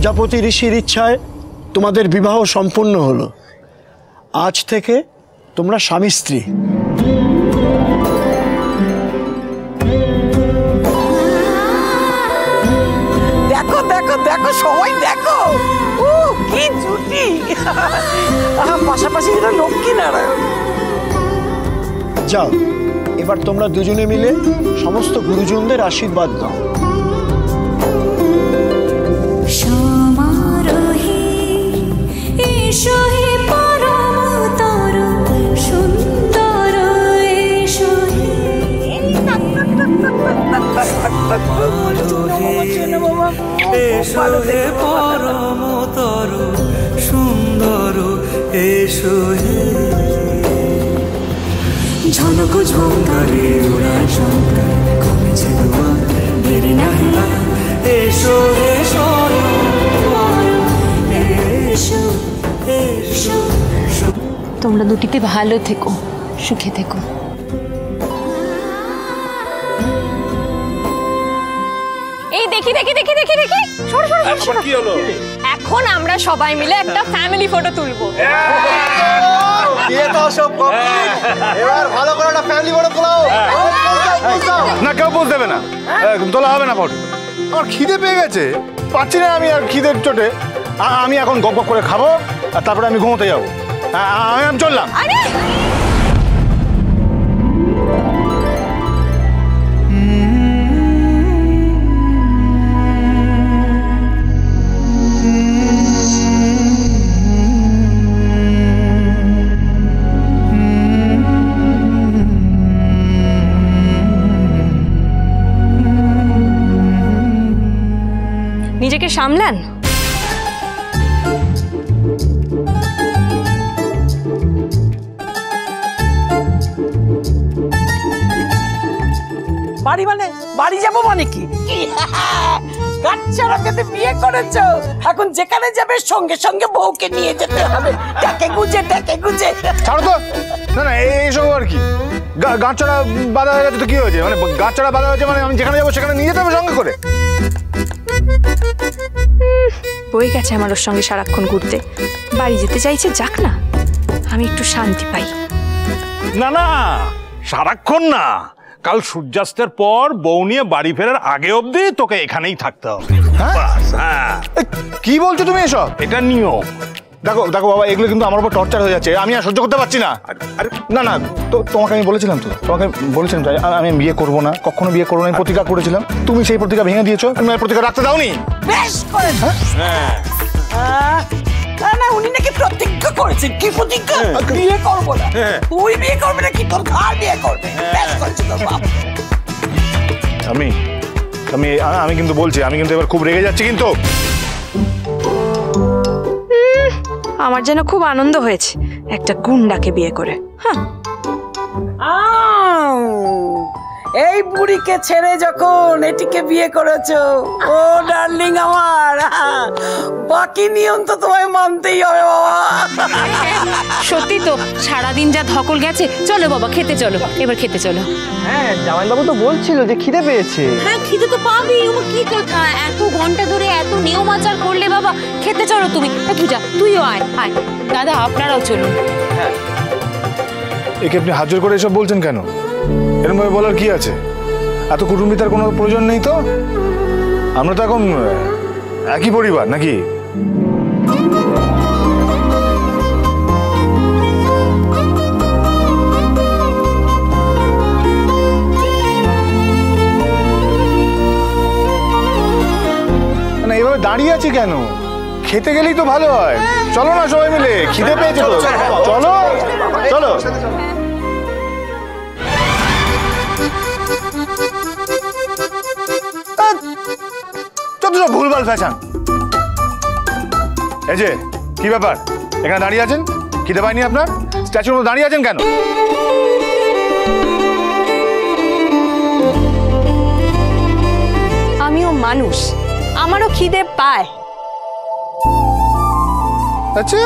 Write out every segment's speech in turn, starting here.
প্রজাপতি ঋষির ইচ্ছায় তোমাদের বিবাহ সম্পূর্ণ হলো। আজ থেকে তোমরা স্বামী স্ত্রী। দেখো দেখো দেখো সবাই দেখো, কি জুটি, পাশাপাশি লক্ষ্মী নারায়ণ। যাও, এবার তোমরা দুজনে মিলে সমস্ত গুরুজনদের আশীর্বাদ দাও। সুন্দর এসো হে ঝনক ঝঙ্কারে ওরা শঙ্কর কমেছে দুয়ার দেরি নাহি এসো এসো এসো এসো। তোমরা দুটিতে ভালো থেকো, সুখে থেকো। এই দেখি দেখি দেখি দেখি দেখি, সরো সরো সরো। কি হলো? এখন আমরা সবাই মিলে একটা ফ্যামিলি ফটো তুলবো। বিয়ে তো সব কমপ্লিট, এবার ভালো করে একটা ফ্যামিলি ফটো তোলাও। না, কেউ বুঝ দেবে না, তোলা হবে না ফটো। আমার খিদে পেয়ে গেছে, পাচ্ছি না আমি আর খিদের চোটে। আমি এখন গপ গপ করে খাবো আর তারপরে আমি ঘুমোতে যাবো। আমি চললাম। নিজেকে সামলান। বাড়ি মানে বাড়ি যাবো মানে কি? বাচ্চারা পেতে বিয়ে করেছো, এখন যেখানে যাবে সঙ্গে সঙ্গে বউকে নিয়ে যেতে হবে, টাকে গুজে টাকে গুজে। ছাড়ো তো, না না এইসব আর কি। গাছড়া বাঁধা হয়ে গেছে তো কি হয়েছে? মানে গাছড়া বাঁধা হয়েছে মানে আমি যেখানে যাবো সেখানে নিয়ে যেতে হবে সঙ্গে করে। বই গেছে আমার ওর সঙ্গে সারাক্ষণ ঘুরতে, বাড়ি যেতে চাইছে, যাক না, আমি একটু শান্তি পাই। না না, সারাক্ষণ না, কাল সূর্যাস্তের পর বউ নিয়ে বাড়ি ফেরার আগে অবধি তোকে এখানেই থাকতে হবে। কি বলছো তুমি এসব? এটা নিয়ম। দেখো দেখো বাবা, এগুলো কিন্তু আমার উপর টর্চার হয়ে যাচ্ছে, আমি আর সহ্য করতে পারছি না। আরে না না, তোমাকে আমি বলেছিলাম তো, তোমাকে বলেছিলাম আমি বিয়ে করবো না, কখনো বিয়ে করবো না, আমি প্রতিজ্ঞা করেছিলাম। তুমি সেই প্রতিজ্ঞা ভেঙে দিয়েছো, তুমি প্রতিজ্ঞা রাখতে দাওনি। বেশ করে না, উনি নাকি প্রতিজ্ঞা করেছেন। কি প্রতিজ্ঞা? বিয়ে করবো না। তুই বিয়ে করবি না কি তোর ঘর বিয়ে করবে? বেশ করেছে তোর বাপ। আমি আমি আমি কিন্তু বলছি, আমি কিন্তু এবার খুব রেগে যাচ্ছি কিন্তু। আমার যেন খুব আনন্দ হয়েছে একটা গুন্ডাকে বিয়ে করে। এই বুড়িকে ছেড়ে যখন এটিকে বিয়ে করেছো, ও ডার্লিং আমার, বাকি নিয়ম তো তোমায় মানতেই হবে বাবা। সত্যি তো, সারাদিন যা ধকল গেছে। চলো বাবা, খেতে চলো, এবার খেতে চলো। হ্যাঁ, জামাইবাবু তো বলছিল যে খিদে পেয়েছে। হ্যাঁ, খিদে তো পাবি, ও কি কথা, এত ঘন্টা ধরে এত নিয়ম আচার করলে বাবা, খেতে চলো তুমি। তুই যা, তুইও আয় আয়। দাদা আপনারাও চলুন। হ্যাঁ, একে আপনি হাত জোর করে এসব বলছেন কেন? এরকম ভাবে বলার কি আছে? এত কুটুম্বিতার কোনো প্রয়োজন নেই তো। আমরা তো এখন একই পরিবার নাকি? না, এইভাবে দাঁড়িয়ে আছি কেন? খেতে গেলেই তো ভালো হয়। চলো না সবাই মিলে, খিদে পেয়েছে তো। চলো চলো। ভুলভাল ফ্যাশন। এই যে কি ব্যাপার, এখানে দাঁড়িয়ে আছেন? খিদে পায়নি আপনার? স্ট্যাচুর মতো দাঁড়িয়ে আছেন কেন? আমিও মানুষ, আমারও খিদে পায়। আচ্ছা,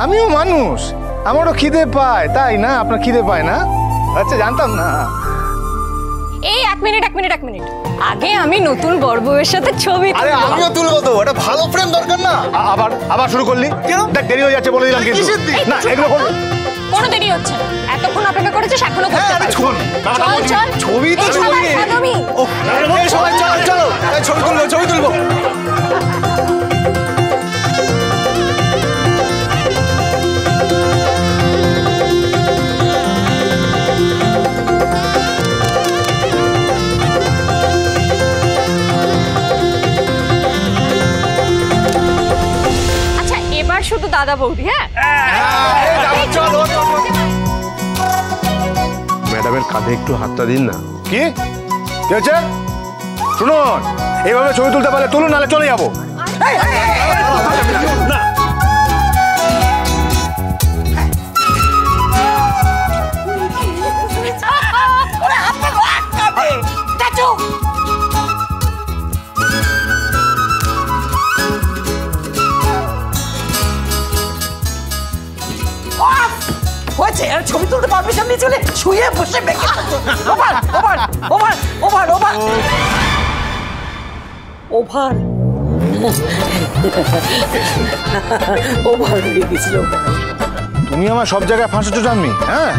আমিও মানুষ, আমারও খিদে পায়, তাই না? আপনার খিদে পায় না? আচ্ছা, জানতাম না। এই এক মিনিট আগে আমি নতুন বর বউয়ের সাথে ছবি আরে তুলবো। আমিও তুলবো তো, এটা ভালো ফ্রেম দরকার না। আবার আবার শুরু করলি কেন? দেখ দেরি হয়ে যাচ্ছে বলে দিলাম কিন্তু। না এগুলো করবো কোনো দেরি হচ্ছে না, এতক্ষণ অপেক্ষা করেছিস এখনো করতে আরে পারিস। শোন, চল চল ছবি তো এই ছবি। সবার সাদমি। সবাই চলো চলো, এই ছবি তুলবো। আচ্ছা এবার শুধু দাদা বৌদি, হ্যাঁ? ম্যাডামের কাঁধে একটু হাতটা দিন না। কি হয়েছে শুনুন, এইভাবে ছবি তুলতে পারলে তুলুন, নাহলে চলে যাবো। হয়েছে, আর ছবি তুলতে পারমিশন দিয়ে চলে শুয়ে বসে বেঁকে over over over over over over over হয়ে গেছিল। তুমি আমার সব জায়গায় ফাঁসেছো জানবি, হ্যাঁ?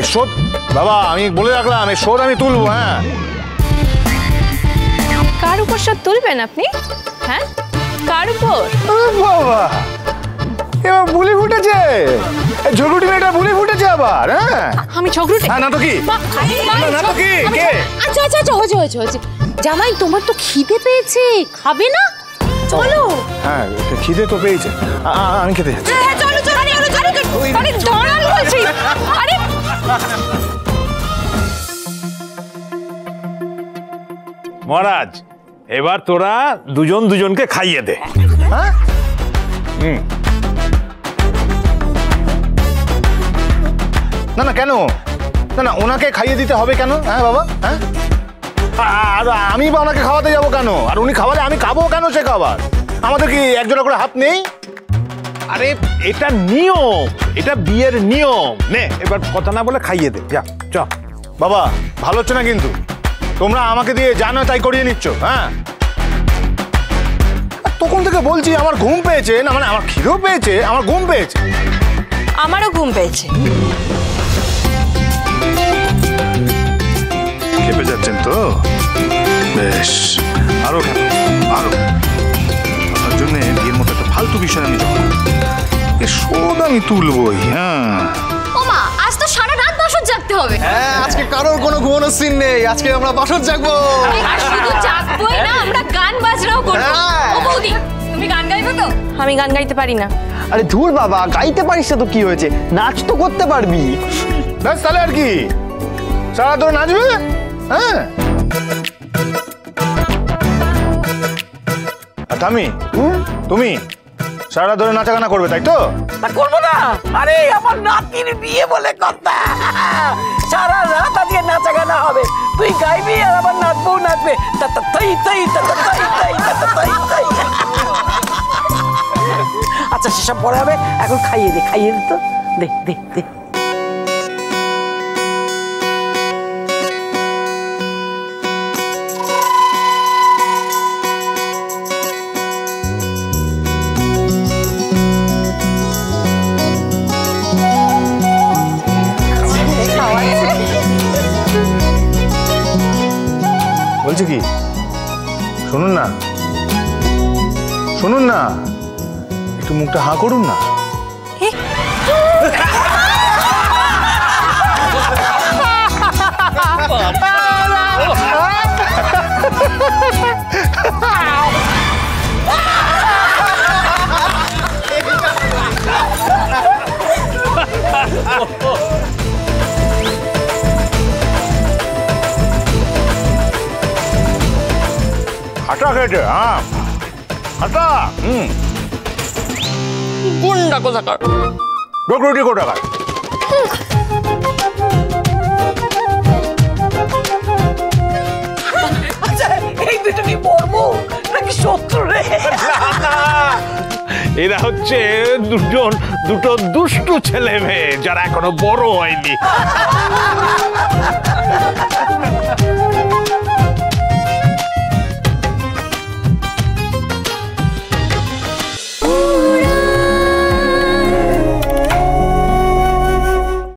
এ শোধ বাবা আমি বলে রাখলাম, এ শোধ আমি তুলবো। হ্যাঁ কার উপর শোধ তুলবেন আপনি? হ্যাঁ কার উপর? বাবা এবার বুলি ফুটেছে, ঝগড়ুটি মেয়েটা বুলি ফুটেছে আবার। হ্যাঁ আমি ঝগড়ুটে? হ্যাঁ না তো কি, না তো কি কে? আচ্ছা আচ্ছা আচ্ছা হয়েছে জামাই তোমার তো খিদে পেয়েছে, খাবে না? চলো। হ্যাঁ খিদে তো পেয়েছে, আমি খেতে যাচ্ছি। হ্যাঁ চলো চলো আরে দাঁড়ান বলছি। আরে মহারাজ এবার তোরা দুজন দুজনকে খাইয়ে দে। হ্যাঁ না না কেন, না ওনাকে খাইয়ে দিতে হবে কেন? হ্যাঁ বাবা, হ্যাঁ আর আমি বা ওনাকে খাওয়াতে যাবো কেন? আর উনি খাওয়ালে আমি খাবো কেন সে খাবার? আমাদের কি একজনের করে হাত নেই? আরে এটা নিয়ম, এটা বিয়ের নিয়ম। নে এবার কথা না বলে খাইয়ে দে, যা চ। বাবা ভালো হচ্ছে না কিন্তু, তোমরা আমাকে দিয়ে জানো তাই করিয়ে নিচ্ছ। হ্যাঁ তখন থেকে বলছি আমার ঘুম পেয়েছে, না মানে আমার খিদেও পেয়েছে, আমার ঘুম পেয়েছে। আমারও ঘুম পেয়েছে। খেপে যাচ্ছেন তো? বেশ, আরো কেন আরো, আপনার জন্য বিয়ের মতো একটা ফালতু বিষয় আমি যখন শোধ আমি তুলবই। হ্যাঁ ওমা আজ তো সারা রাত বাসর জাগতে হবে। হ্যাঁ আজকে কারোর কোনো ঘুমানোর সিন নেই, আজকে আমরা বাসর জাগবো। আর শুধু জাগবই না, আমরা গান বাজনাও করবো। হ্যাঁ। ও বৌদি তুমি গান গাইবে তো? আমি গান গাইতে পারি না। আরে ধুর বাবা, গাইতে পারিস না তো কি হয়েছে, নাচ তো করতে পারবি। ব্যাস তাহলে আর কি, সারা ধরে নাচবে। হ্যাঁ আর তুমি সারা ধরে নাচা গানা করবে তাই তো? তা করবো না? আরে আমার নাতির বিয়ে বলে কথা, সারা রাত আজকে নাচা গানা হবে। তুই গাইবি আর আবার নাচবো নাচবে। আচ্ছা সেসব পরে হবে, এখন খাইয়ে দে তো, দে দে দে। বলছি কি, শুনুন না একটু মুখটা হাঁ করুন না। হাঁটা খেটে, হ্যাঁ হাঁটা। গুন্ডা কোথাকার। ডকরুটি কোটাকার। আচ্ছা এই দুটো কি পড়বো নাকি শত্রু রে? এরা হচ্ছে দুটো দুষ্টু ছেলে মেয়ে যারা এখনো বড় হয়নি।